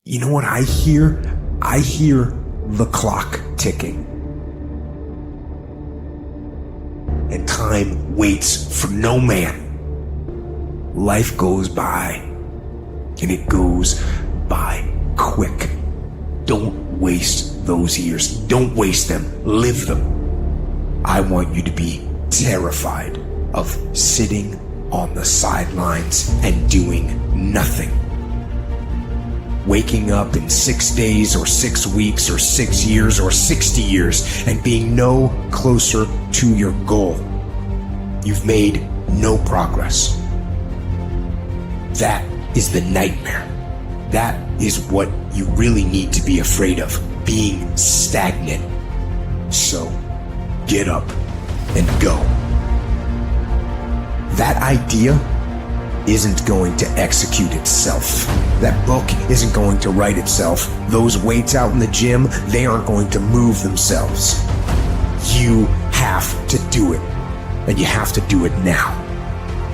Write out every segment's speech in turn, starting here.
You know what I hear? I hear the clock ticking. And time waits for no man. Life goes by, and it goes by quick. Don't waste those years. Don't waste them. Live them. I want you to be terrified of sitting on the sidelines and doing nothing. Waking up in 6 days or 6 weeks or 6 years or 60 years and being no closer to your goal. You've made no progress. That is the nightmare. That is what you really need to be afraid of, being stagnant. So, get up and go. That idea isn't going to execute itself. That book isn't going to write itself. Those weights out in the gym, they aren't going to move themselves. You have to do it, and you have to do it now.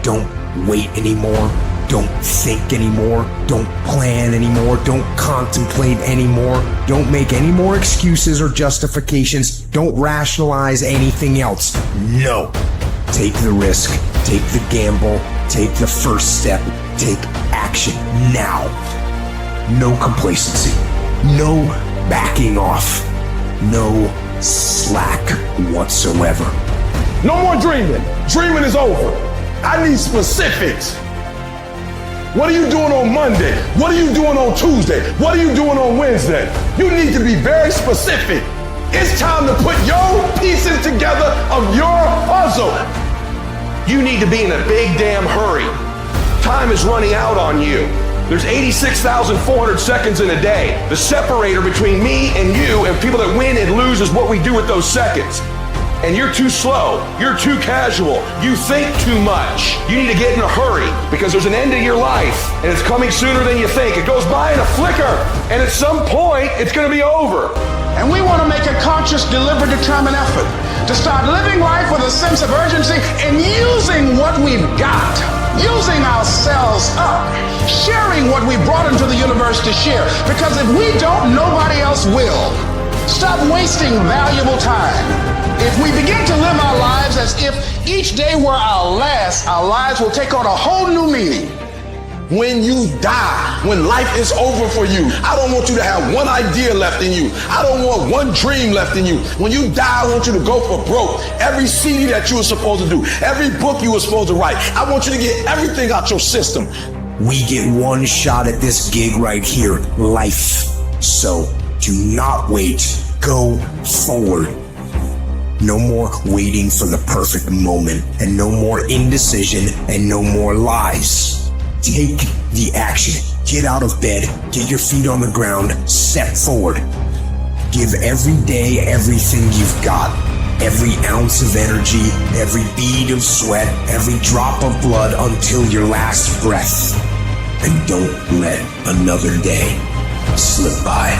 Don't wait anymore. Don't think anymore. Don't plan anymore. Don't contemplate anymore. Don't make any more excuses or justifications. Don't rationalize anything else. No. Take the risk. Take the gamble. Take the first step. Take action now. No complacency. No backing off. No slack whatsoever. No more dreaming. Dreaming is over. I need specifics. What are you doing on Monday? What are you doing on Tuesday? What are you doing on Wednesday? You need to be very specific. It's time to put your pieces together of your puzzle. You need to be in a big damn hurry. Time is running out on you. There's 86,400 seconds in a day. The separator between me and you and people that win and lose is what we do with those seconds. And you're too slow, you're too casual, you think too much. You need to get in a hurry because there's an end to your life and it's coming sooner than you think. It goes by in a flicker and at some point it's gonna be over. And we want to make a conscious, deliberate, determined effort to start living life with a sense of urgency and using what we've got, using ourselves up, sharing what we brought into the universe to share. Because if we don't, nobody else will. Stop wasting valuable time. If we begin to live our lives as if each day were our last, our lives will take on a whole new meaning. When you die, when life is over for you, I don't want you to have one idea left in you. I don't want one dream left in you. When you die, I want you to go for broke. Every CD that you were supposed to do, every book you were supposed to write, I want you to get everything out your system. We get one shot at this gig right here, life. So do not wait. Go forward. No more waiting for the perfect moment, and no more indecision, and no more lies. Take the action. Get out of bed. Get your feet on the ground. Step forward. Give every day everything you've got. Every ounce of energy, every bead of sweat, every drop of blood until your last breath. And don't let another day slip by.